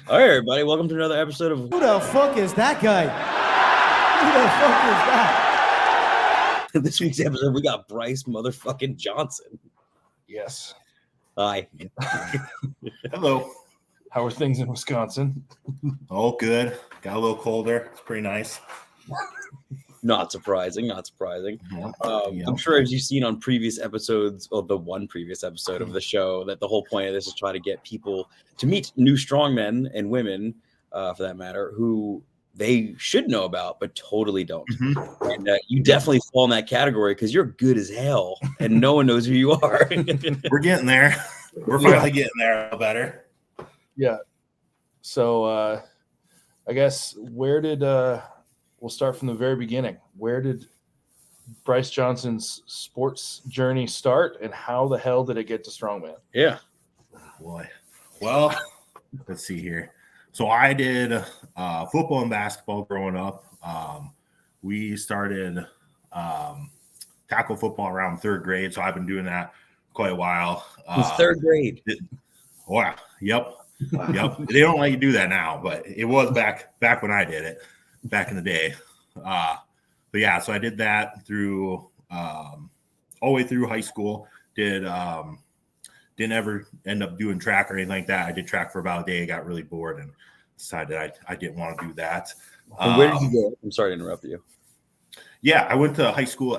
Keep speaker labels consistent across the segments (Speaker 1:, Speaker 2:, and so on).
Speaker 1: All right, everybody, welcome to another episode of
Speaker 2: Who the fuck is that guy? Who the fuck is that?
Speaker 1: this week's episode. We got Bryce motherfucking Johnson.
Speaker 3: Yes.
Speaker 1: Hi.
Speaker 4: Hello.
Speaker 3: How are things in Wisconsin?
Speaker 4: Oh, good. Got a little colder. It's pretty nice.
Speaker 1: Not surprising.
Speaker 4: Yeah.
Speaker 1: I'm sure, as you've seen on previous episodes, or the one previous episode of the show, that the whole point of this is try to get people to meet new strongmen and women, for that matter, who they should know about but totally don't.
Speaker 4: Mm-hmm.
Speaker 1: And you definitely fall in that category because you're good as hell and no one knows who you are.
Speaker 4: We're getting there. We're finally getting there a little better.
Speaker 3: Yeah. So I guess we'll start from the very beginning. Where did Bryce Johnson's sports journey start, and how the hell did it get to Strongman?
Speaker 1: Yeah.
Speaker 4: Oh, boy. Well, let's see here. So I did football and basketball growing up. We started tackle football around third grade, so I've been doing that quite a while.
Speaker 1: It's third grade.
Speaker 4: Wow. Yep. They don't let you do that now, but it was back when I did it, back in the day. But yeah, so I did that through all the way through high school. Didn't ever end up doing track or anything like that. I did track for about a day, got really bored, and decided I didn't want to do that.
Speaker 1: And where did you go? I'm sorry to interrupt you.
Speaker 4: Yeah, I went to high school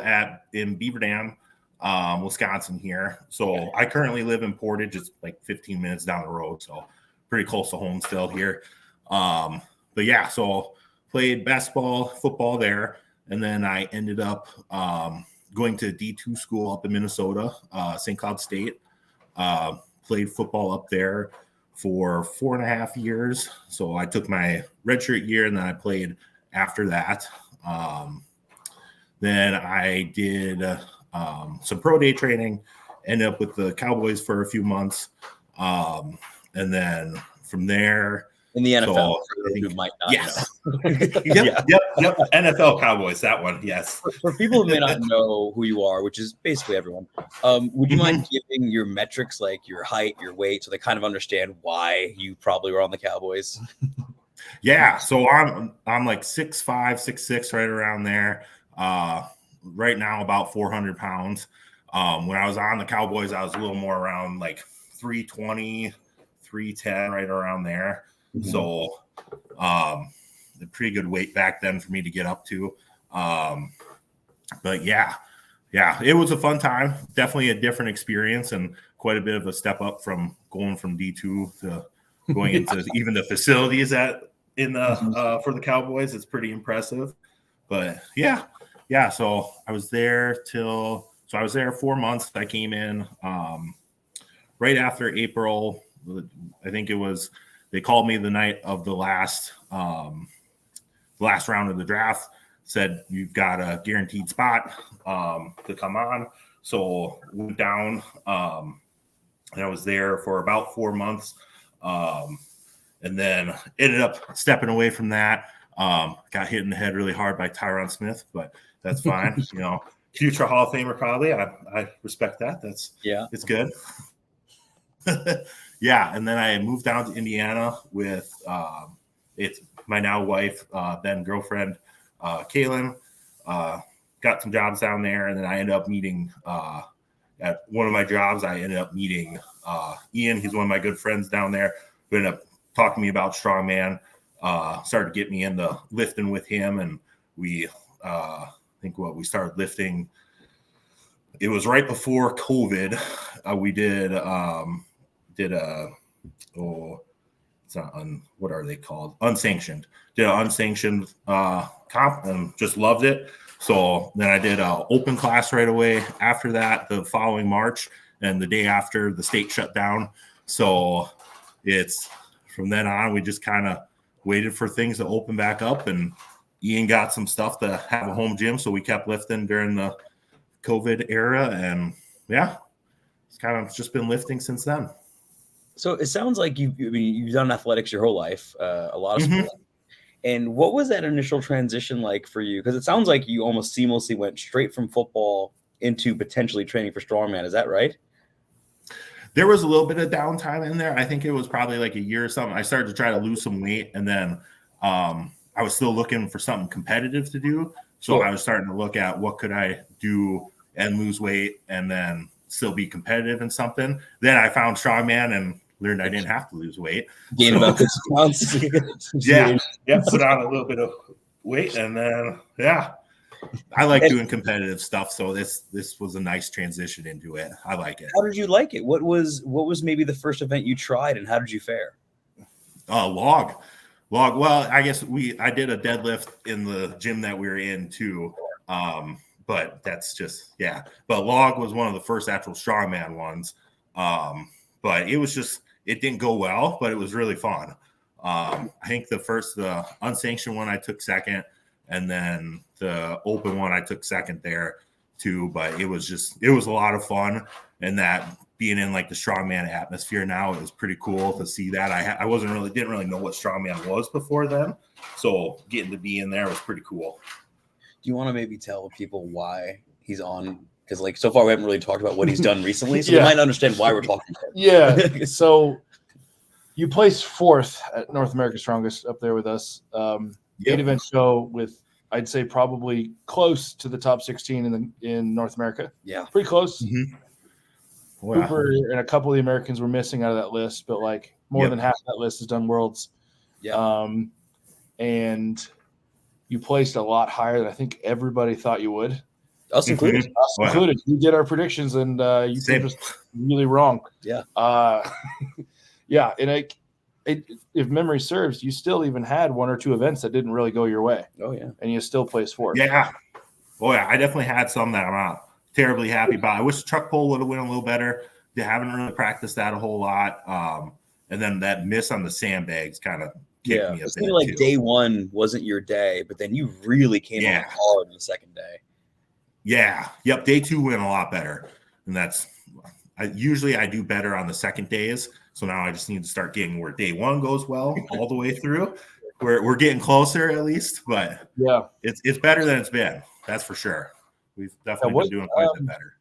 Speaker 4: in Beaver Dam, Wisconsin here. So I currently live in Portage. It's like 15 minutes down the road, so pretty close to home still here. But yeah, so played basketball, football there, and then I ended up going to D2 school up in Minnesota, St. Cloud State. Played football up there for 4.5 years. So I took my redshirt year, and then I played after that. Then I did some pro day training, ended up with the Cowboys for a few months. And then from there,
Speaker 1: in the NFL,
Speaker 4: so
Speaker 1: who might not
Speaker 4: yes.
Speaker 1: know.
Speaker 4: Yep. NFL Cowboys, that one, yes.
Speaker 1: For people who may not know who you are, which is basically everyone, would you mind giving your metrics, like your height, your weight, so they kind of understand why you probably were on the Cowboys?
Speaker 4: Yeah, so I'm like 6'5", 6'6", right around there. Right now, about 400 pounds. When I was on the Cowboys, I was a little more around like 320, 310, right around there. Mm-hmm. So a pretty good weight back then for me to get up to. But yeah, it was a fun time. Definitely a different experience and quite a bit of a step up from going from D2 to going into even the facilities for the Cowboys. It's pretty impressive. But yeah. So I was there 4 months. I came in right after April. I think it was, they called me the night of the last round of the draft, said you've got a guaranteed spot to come on. So went down and I was there for about 4 months. And then ended up stepping away from that. Got hit in the head really hard by Tyron Smith, but that's fine. Future Hall of Famer probably. I respect that. It's good. Yeah, and then I moved down to Indiana with my now wife, then girlfriend, Kaylin. Got some jobs down there, and then I ended up meeting at one of my jobs. I ended up meeting Ian. He's one of my good friends down there, who ended up talking to me about Strongman. Started to get me into lifting with him, and we we started lifting. It was right before COVID. We did it's not what are they called? Unsanctioned. Did an unsanctioned comp and just loved it. So then I did an open class right away after that, the following March, and the day after the state shut down. So it's from then on, we just kind of waited for things to open back up, and Ian got some stuff to have a home gym. So we kept lifting during the COVID era, and yeah, it's kind of just been lifting since then.
Speaker 1: So it sounds like you've done athletics your whole life, a lot of sports. And what was that initial transition like for you? Because it sounds like you almost seamlessly went straight from football into potentially training for Strongman. Is that right?
Speaker 4: there was a little bit of downtime in there. I think it was probably like a year or something. I started to try to lose some weight, and then I was still looking for something competitive to do. So I was starting to look at what could I do and lose weight and then still be competitive in something. Then I found strongman and learned I didn't have to lose weight.
Speaker 1: Gain about 50 pounds.
Speaker 4: Yeah, put on a little bit of weight, and then I like doing competitive stuff. So this was a nice transition into it. I like it.
Speaker 1: How did you like it? What was maybe the first event you tried, and how did you fare?
Speaker 4: Log. Well, I guess I did a deadlift in the gym that we were in too. But that's just But log was one of the first actual strongman ones. But it didn't go well, but it was really fun. I think the unsanctioned one I took second, and then the open one I took second there too. But it was a lot of fun, and that being in like the strongman atmosphere now, it was pretty cool to see that. I didn't really know what strongman was before then, so getting to be in there was pretty cool.
Speaker 1: Do you want to maybe tell people why he's on? Because like so far we haven't really talked about what he's done recently, so they might understand why we're talking about it.
Speaker 3: Yeah. So you placed 4th at North America's Strongest up there with us. 8-event show with, I'd say, probably close to the top 16 in North America.
Speaker 1: Yeah,
Speaker 3: pretty close.
Speaker 4: Mm-hmm.
Speaker 3: Wow. Cooper and a couple of the Americans were missing out of that list, but like more than half of that list has done worlds.
Speaker 1: Yeah.
Speaker 3: And you placed a lot higher than I think everybody thought you would.
Speaker 1: Us included.
Speaker 3: Us included. We did our predictions, and you proved us really wrong.
Speaker 1: Yeah.
Speaker 3: Yeah. And if memory serves, you still even had 1 or 2 events that didn't really go your way.
Speaker 1: Oh, yeah.
Speaker 3: And you still placed 4th.
Speaker 4: Yeah. Oh, yeah. I definitely had some that I'm not terribly happy about. I wish the truck pull would have went a little better. They haven't really practiced that a whole lot. And then that miss on the sandbags kind of kicked me a bit.
Speaker 1: Like day 1 wasn't your day, but then you really came on hard on the second day.
Speaker 4: Yeah. Yep. Day 2 went a lot better. And usually I do better on the second days. So now I just need to start getting where day 1 goes well all the way through. We're getting closer at least, but it's better than it's been. That's for sure. We've definitely been doing quite a bit better.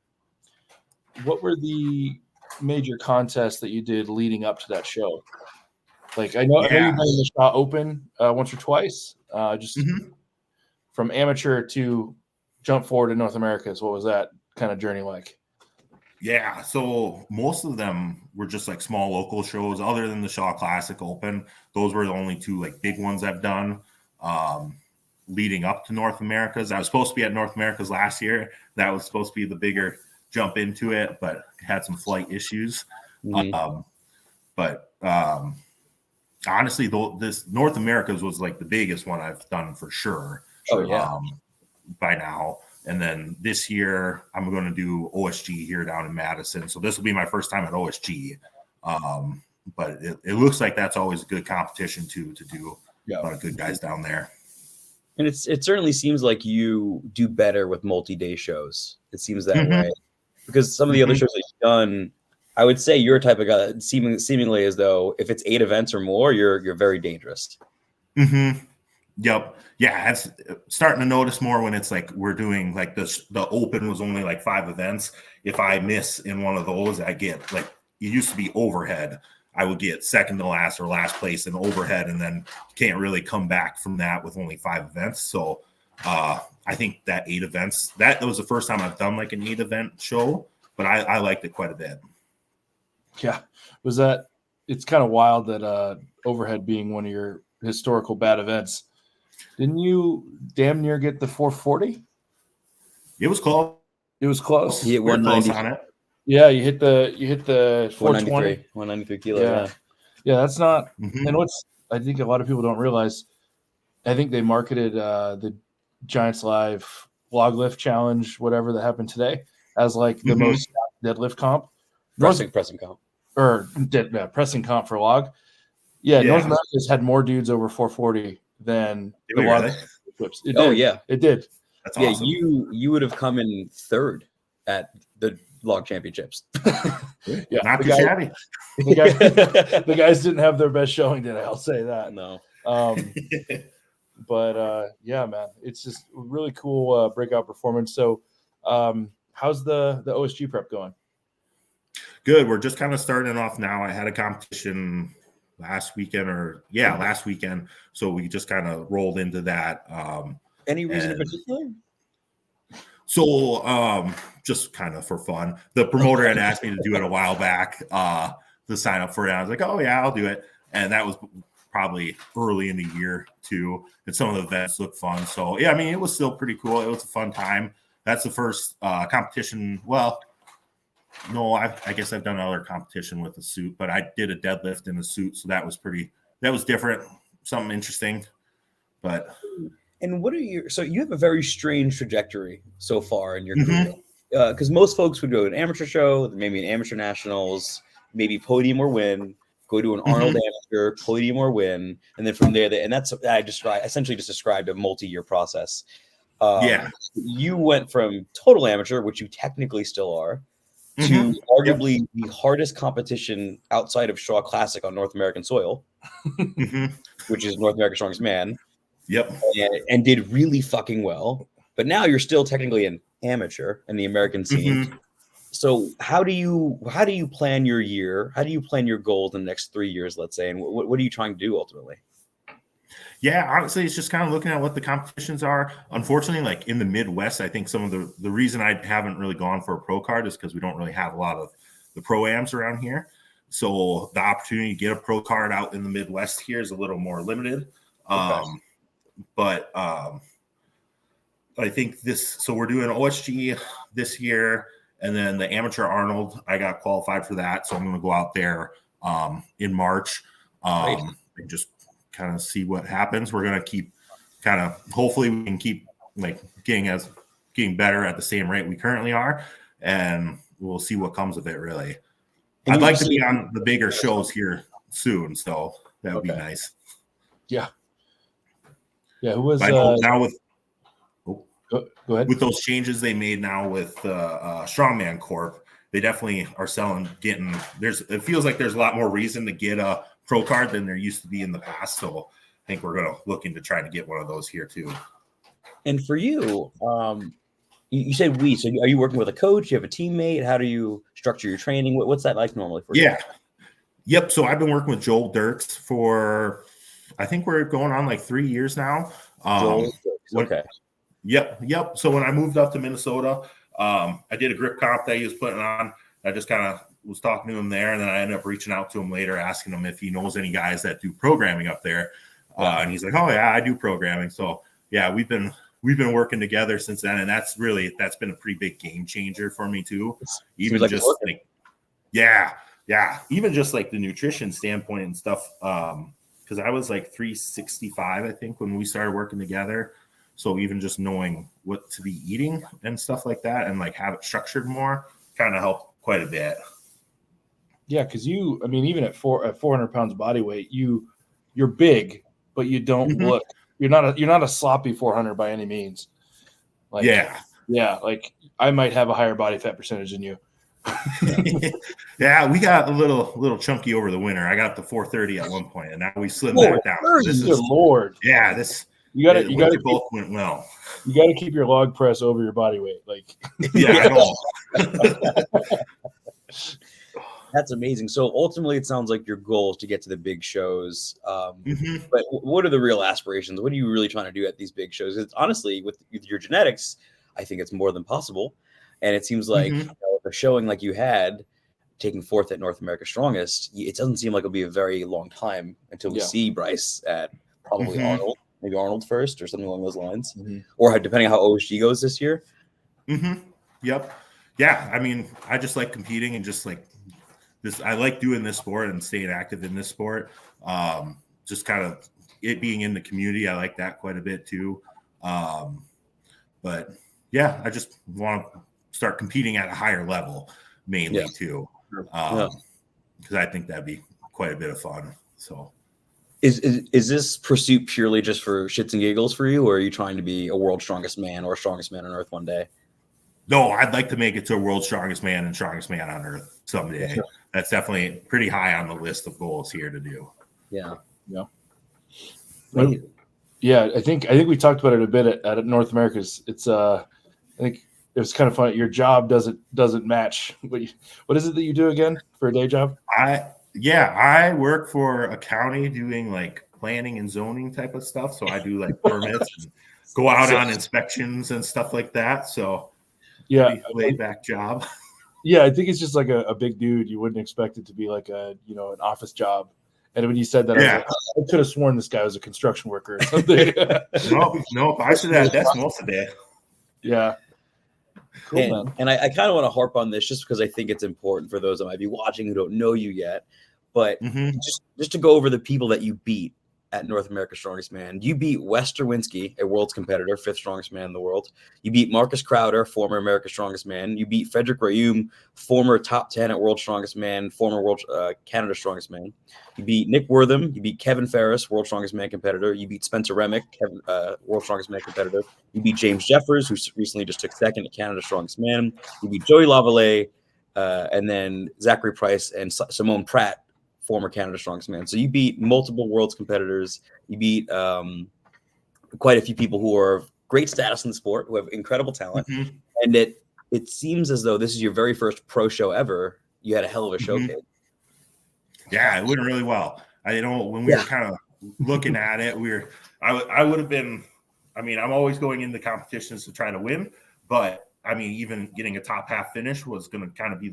Speaker 3: What were the major contests that you did leading up to that show? Like I know you've been in the Shaw Open once or twice. From amateur to jump forward in North Americas. What was that kind of journey like?
Speaker 4: Yeah, so most of them were just like small local shows. Other than the Shaw Classic Open, those were the only 2 like big ones I've done. Leading up to North America's. I was supposed to be at North America's last year. That was supposed to be the bigger jump into it, but had some flight issues.
Speaker 1: Mm-hmm.
Speaker 4: Honestly, this North America's was like the biggest one I've done for sure. By now. And then this year I'm going to do OSG here down in Madison. So this will be my first time at OSG. But it looks like that's always a good competition to do. A lot of good guys down there.
Speaker 1: And it certainly seems like you do better with multi-day shows. It seems that way. Because some of the other shows that you've done, I would say you're a type of guy that seemingly as though if it's 8 events or more, you're very dangerous.
Speaker 4: Mm-hmm. Yep. Yeah, it's starting to notice more when it's like we're doing like this. The Open was only like 5 events. If I miss in one of those, I get like it used to be overhead. I would get second to last or last place in overhead, and then can't really come back from that with only 5 events. So I think that 8 events, that was the first time I've done like an 8 event show, but I liked it quite a bit.
Speaker 3: Yeah. It's kind of wild that overhead being one of your historical bad events. Didn't you damn near get the 440?
Speaker 4: It was close.
Speaker 3: It was close.
Speaker 1: He hit 190
Speaker 4: on it.
Speaker 3: Yeah, you hit the 420.
Speaker 1: 193 kilos.
Speaker 3: Yeah, that's not. And I think a lot of people don't realize. I think they marketed the Giants Live log lift challenge, whatever that happened today, as like the most deadlift comp.
Speaker 1: Pressing comp.
Speaker 3: Or pressing comp for log. Yeah, North America's had more dudes over 440 than the log clips. It did.
Speaker 4: That's awesome.
Speaker 1: You would have come in 3rd at the log championships.
Speaker 4: Not too shabby.
Speaker 3: The guys didn't have their best showing today. I'll say that.
Speaker 1: No.
Speaker 3: But yeah, man, it's just a really cool breakout performance. So, how's the OSG prep going?
Speaker 4: Good. We're just kind of starting off now. I had a competition last weekend. So we just kind of rolled into that.
Speaker 1: Any reason in particular?
Speaker 4: So just kind of for fun. The promoter had asked me to do it a while back to sign up for it. I was like, oh, yeah, I'll do it. And that was probably early in the year, too. And some of the events looked fun. So, yeah, I mean, it was still pretty cool. It was a fun time. That's the first competition. Well, no, I guess I've done another competition with a suit, but I did a deadlift in a suit. So that was different, something interesting. But.
Speaker 1: And so you have a very strange trajectory so far in your career. Because most folks would go to an amateur show, maybe an amateur nationals, maybe podium or win, go to an Arnold amateur, podium or win, and then from there, and that's I essentially just described a multi-year process. You went from total amateur, which you technically still are, to arguably the hardest competition outside of Shaw Classic on North American soil, which is North America's Strongest Man.
Speaker 4: Yep.
Speaker 1: And did really fucking well. But now you're still technically an amateur in the American scene. So how do you plan your year? How do you plan your goals in the next 3 years, let's say? And what are you trying to do ultimately?
Speaker 4: Yeah, honestly, it's just kind of looking at what the competitions are. Unfortunately, like in the Midwest, I think some of the reason I haven't really gone for a pro card is because we don't really have a lot of the pro-ams around here. So the opportunity to get a pro card out in the Midwest here is a little more limited. But I think so we're doing OSG this year, and then the amateur Arnold, I got qualified for that. So I'm going to go out there in March and just kind of see what happens. We're going to keep hopefully we can keep like getting better at the same rate we currently are. And we'll see what comes of it, really. I'd like to be on the bigger shows here soon. So that would be nice.
Speaker 3: Yeah. Yeah, who was
Speaker 4: now with
Speaker 3: go ahead.
Speaker 4: With those changes they made now with Strongman Corp, they definitely are it feels like there's a lot more reason to get a pro card than there used to be in the past. So I think we're going to look into trying to get one of those here too.
Speaker 1: And for you, you said so are you working with a coach? You have a teammate? How do you structure your training? What's that like normally for you?
Speaker 4: Yeah. Yep. So I've been working with Joel Dirks for, I think we're going on like 3 years now.
Speaker 1: Okay.
Speaker 4: Yep. So when I moved up to Minnesota, I did a grip comp that he was putting on. I just kind of was talking to him there, and then I ended up reaching out to him later, asking him if he knows any guys that do programming up there. And he's like, "Oh yeah, I do programming." So yeah, we've been working together since then, and that's been a pretty big game changer for me too. Even like just even just like the nutrition standpoint and stuff. Because I was like 365, I think, when we started working together. So even just knowing what to be eating and stuff like that and like have it structured more kind of helped quite a bit.
Speaker 3: Yeah, because even at 400 pounds body weight, you're big, but you don't look. You're not a sloppy 400 by any means. Like like I might have a higher body fat percentage than you.
Speaker 4: Yeah, we got a little chunky over the winter. I got up to 430 at one point, and now we slid back down.
Speaker 3: Lord.
Speaker 4: Yeah,
Speaker 3: you got to
Speaker 4: both went well.
Speaker 3: You got to keep your log press over your body weight, like.
Speaker 4: Yeah, I know.
Speaker 1: That's amazing. So ultimately, it sounds like your goal is to get to the big shows. But what are the real aspirations? What are you really trying to do at these big shows? It's honestly, with your genetics, I think it's more than possible. And it seems like a showing like you had, taking fourth at North America's Strongest, it doesn't seem like it'll be a very long time until we see Bryce at probably Arnold, maybe Arnold first or something along those lines, or depending on how OSG goes this year.
Speaker 4: Yep. Yeah. I mean, I just like competing and just like this. I like doing this sport and staying active in this sport. Just kind of it being in the community. I like that quite a bit too. But yeah, I just want to start competing at a higher level mainly too. Because I think that'd be quite a bit of fun. So
Speaker 1: is this pursuit purely just for shits and giggles for you, or are you trying to be a world's strongest man or strongest man on earth one day?
Speaker 4: No, I'd like to make it to a world's strongest man and strongest man on earth someday. Sure. That's definitely pretty high on the list of goals here to do.
Speaker 3: Yeah. I think we talked about it a bit at North America's. It's I think it was kind of funny. Your job doesn't match. What is it that you do again for a day job?
Speaker 4: I work for a county doing like planning and zoning type of stuff. So I do like permits and go out on inspections and stuff like that. So
Speaker 3: yeah,
Speaker 4: laid back job.
Speaker 3: Yeah, I think it's just like a big dude. You wouldn't expect it to be like an office job. And when you said that, I was like, I could have sworn this guy was a construction worker or something.
Speaker 4: Nope. I should have desk most of the day.
Speaker 3: Yeah.
Speaker 1: Cool, and I kind of want to harp on this just because I think it's important for those that might be watching who don't know you yet. But just to go over the people that you beat at North America's Strongest Man. You beat Wes Derwinski, a world's competitor, 5th strongest man in the world. You beat Marcus Crowder, former America's Strongest Man. You beat Frederick Rayum, former top 10 at World's Strongest Man, former World Canada's Strongest Man. You beat Nick Wortham. You beat Kevin Ferris, World's Strongest Man competitor. You beat Spencer Remick, World's Strongest Man competitor. You beat James Jeffers, who recently just took 2nd at Canada's Strongest Man. You beat Joey Lavallee, and then Zachary Price and Simone Pratt, former Canada Strongest Man. So you beat multiple world's competitors. You beat quite a few people who are of great status in the sport, who have incredible talent. And it seems as though this is your very first pro show ever. You had a hell of a showcase.
Speaker 4: Yeah, it went really well. When we were kind of looking at it, I would have been, I'm always going into competitions to try to win, but even getting a top half finish was going to kind of be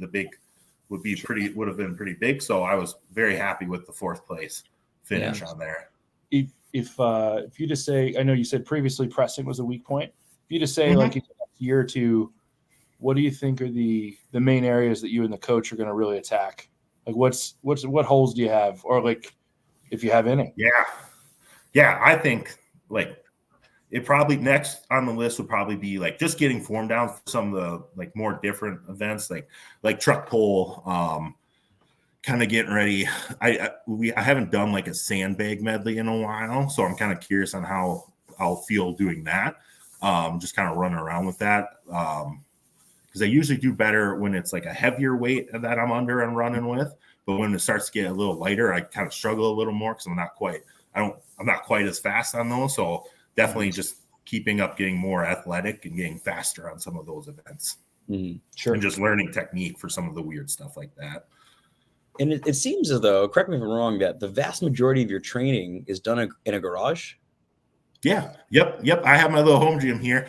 Speaker 4: would have been pretty big. So I was very happy with the 4th place finish on there.
Speaker 3: If you just say, I know you said previously pressing was a weak point. If you just say like a year or two, what do you think are the main areas that you and the coach are going to really attack? Like what holes do you have, or like if you have any?
Speaker 4: Yeah. I think like it probably next on the list would probably be like just getting form down for some of the like more different events, like truck pull, kind of getting ready. I haven't done like a sandbag medley in a while, so I'm kind of curious on how I'll feel doing that. Just kind of running around with that. Because I usually do better when it's like a heavier weight that I'm under and running with. But when it starts to get a little lighter, I kind of struggle a little more because I'm not quite as fast on those. So definitely just keeping up, getting more athletic and getting faster on some of those events.
Speaker 3: Sure.
Speaker 4: And just learning technique for some of the weird stuff like that.
Speaker 1: And it seems as though, correct me if I'm wrong, that the vast majority of your training is done in a garage.
Speaker 4: Yeah. Yep. I have my little home gym here.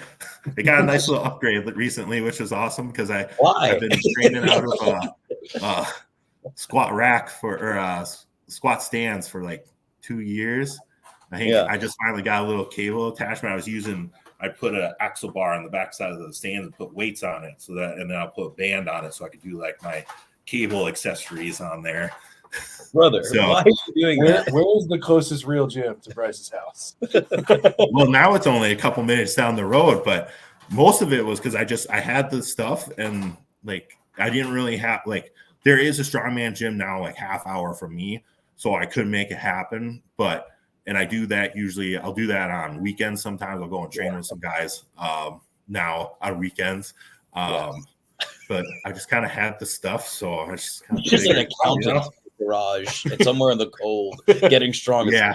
Speaker 4: They got a nice little upgrade recently, which is awesome because I've been training out of a squat rack or squat stands for like 2 years. I just finally got a little cable attachment. I put an axle bar on the backside of the stand and put weights on it and then I'll put a band on it so I could do like my cable accessories on there.
Speaker 1: Brother, why are you doing that?
Speaker 3: Where is the closest real gym to Bryce's house?
Speaker 4: Well, now it's only a couple minutes down the road, but most of it was because I had the stuff and like I didn't really have like there is a strongman gym now like half hour from me, so I could make it happen. And I do that usually. I'll do that on weekends. Sometimes I'll go and train with some guys now on weekends. But I just kind of had the stuff, so I just kind of
Speaker 1: just an accountant in the garage and somewhere in the cold, getting strong.
Speaker 4: Yeah.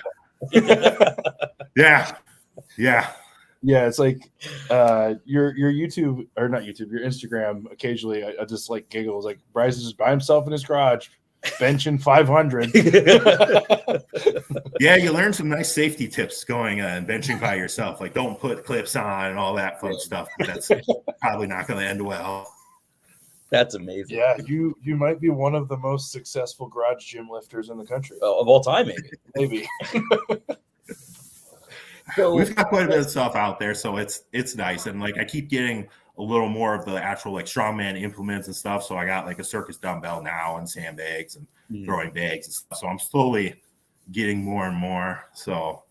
Speaker 3: It's like your YouTube or not YouTube, your Instagram. Occasionally, I just like giggles. Like Bryce is just by himself in his garage, benching 500.
Speaker 4: Yeah, you learn some nice safety tips going and benching by yourself. Like don't put clips on and all that fun stuff. But that's probably not going to end well.
Speaker 1: That's amazing.
Speaker 3: Yeah, you might be one of the most successful garage gym lifters in the country.
Speaker 1: Of all time, maybe.
Speaker 4: So, we've got quite a bit of stuff out there, so it's nice. And like I keep getting a little more of the actual like strongman implements and stuff. So I got like a circus dumbbell now and sandbags and throwing bags and stuff. So I'm slowly getting more and more. So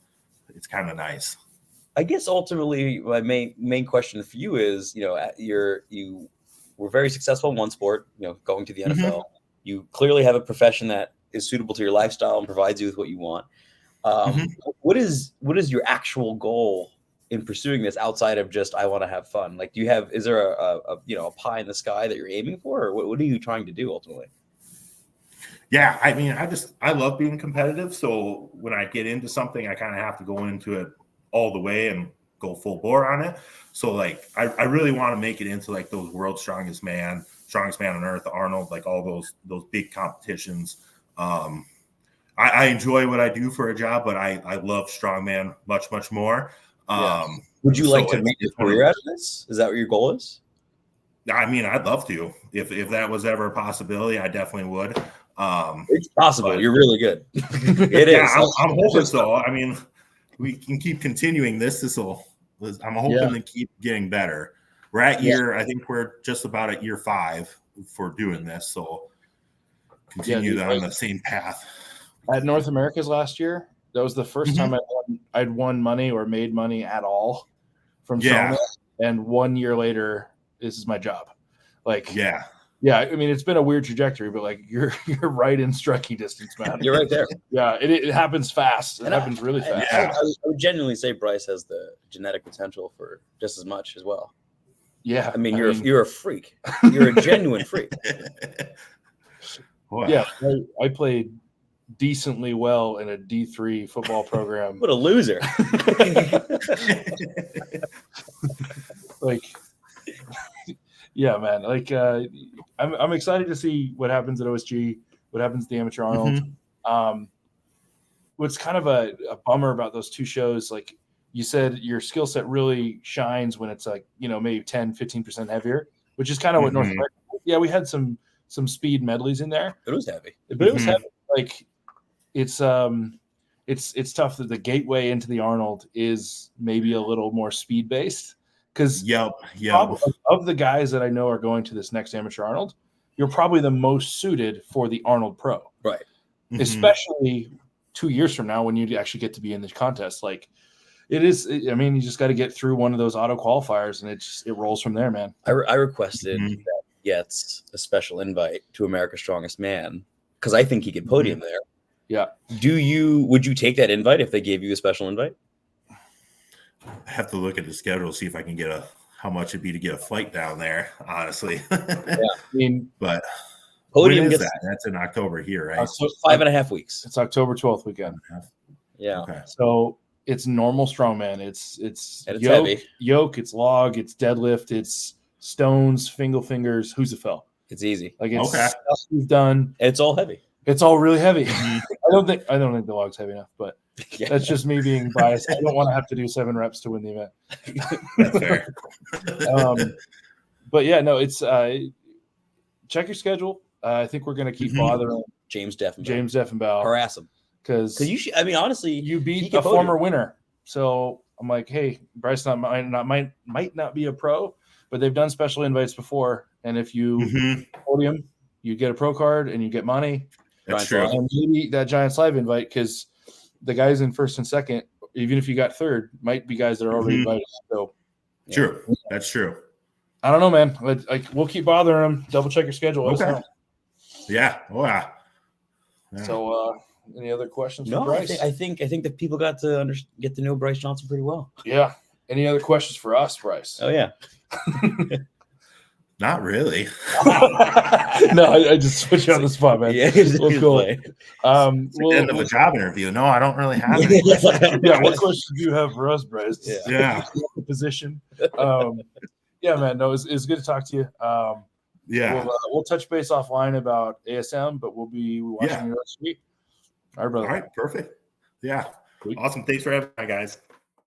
Speaker 4: it's kind of nice.
Speaker 1: I guess ultimately my main question for you is, you were very successful in one sport, going to the NFL. You clearly have a profession that is suitable to your lifestyle and provides you with what you want. What is your actual goal in pursuing this outside of just I want to have fun? Like, is there a pie in the sky that you're aiming for, or what are you trying to do ultimately?
Speaker 4: Yeah, I love being competitive. So when I get into something, I kind of have to go into it all the way and go full bore on it. So like I really want to make it into like those world's strongest man on earth, Arnold, like all those big competitions. I enjoy what I do for a job, but I love strongman much, much more.
Speaker 1: Would you like to make a career out of this? Is that what your goal is?
Speaker 4: I mean, I'd love to. If that was ever a possibility, I definitely would.
Speaker 1: It's possible. You're really good. It is.
Speaker 4: I'm hoping so. I mean, we can keep continuing this. I'm hoping to keep getting better. We're at I think we're just about at year 5 for doing this. So continue on the same path.
Speaker 3: At North America's last year, that was the first time I'd won money or made money at all from Stongman. And 1 year later, this is my job. Like, yeah. I mean, it's been a weird trajectory, but like you're right in striking distance, man.
Speaker 1: You're right there.
Speaker 3: Yeah, it happens fast. It happens really fast.
Speaker 1: I would genuinely say Bryce has the genetic potential for just as much as well.
Speaker 3: Yeah,
Speaker 1: I mean, you're a freak. You're a genuine freak.
Speaker 4: Wow.
Speaker 3: Yeah, I played decently well in a D3 football program.
Speaker 1: What a loser!
Speaker 3: Like, yeah, man. Like, I'm excited to see what happens at OSG, what happens at the Amateur Arnold. What's kind of a bummer about those two shows, like you said, your skill set really shines when it's like, maybe 10-15% heavier, which is kind of what North America. Yeah, we had some speed medleys in there.
Speaker 1: It was heavy,
Speaker 3: but it was heavy. Like, it's tough that the gateway into the Arnold is maybe a little more speed based. Because of the guys that I know are going to this next Amateur Arnold, you're probably the most suited for the Arnold Pro.
Speaker 1: Right.
Speaker 3: Especially 2 years from now when you actually get to be in the contest. Like, it is, I mean, you just got to get through one of those auto qualifiers, and it rolls from there, man.
Speaker 1: I requested that he gets a special invite to America's Strongest Man because I think he could podium there.
Speaker 3: Yeah.
Speaker 1: Would you take that invite if they gave you a special invite?
Speaker 4: I have to look at the schedule, see if I can get how much it'd be to get a flight down there, honestly.
Speaker 3: I mean,
Speaker 4: but
Speaker 1: podium
Speaker 4: gets that? That's in October here, right?
Speaker 1: So 5.5 weeks.
Speaker 3: It's October 12th weekend.
Speaker 1: Yeah.
Speaker 4: Okay.
Speaker 3: So it's normal strongman. It's yoke, it's log, it's deadlift, it's stones, fingers, Husafel.
Speaker 1: It's easy.
Speaker 3: Like, it's stuff we've done.
Speaker 1: It's all heavy.
Speaker 3: It's all really heavy. I don't think the log's heavy enough, but that's just me being biased. I don't want to have to do 7 reps to win the event.
Speaker 4: That's fair.
Speaker 3: But yeah, no, it's check your schedule. I think we're going to keep bothering
Speaker 1: James Deffenbaugh.
Speaker 3: Harass
Speaker 1: him
Speaker 3: because
Speaker 1: you. I mean, honestly,
Speaker 3: you beat a former winner. So I'm like, hey, Bryce might not be a pro, but they've done special invites before, and if you podium, you get a pro card and you get money.
Speaker 4: That's true.
Speaker 3: And maybe that Giants Live invite, because the guys in first and second, even if you got third, might be guys that are already invited. So
Speaker 4: true. That's true.
Speaker 3: I don't know, man. Like, we'll keep bothering them. Double check your schedule.
Speaker 4: Okay. Yeah. Yeah.
Speaker 3: So, any other questions
Speaker 1: for
Speaker 3: Bryce?
Speaker 1: I think that people got to get to know Bryce Johnson pretty well.
Speaker 3: Yeah. Any other questions for us, Bryce?
Speaker 1: Oh yeah.
Speaker 4: Not really.
Speaker 3: No, I just switched on the spot, man.
Speaker 1: Yeah,
Speaker 3: we'll go.
Speaker 4: End of a job interview. No, I don't really have any.
Speaker 3: Yeah, what questions do you have for us, Bryce?
Speaker 4: Yeah.
Speaker 3: The position. Yeah, man. No, it's good to talk to you. We'll touch base offline about ASM, but we'll be watching you next week. All right, brother.
Speaker 4: All right, perfect. Yeah. Awesome. Thanks for having me, guys.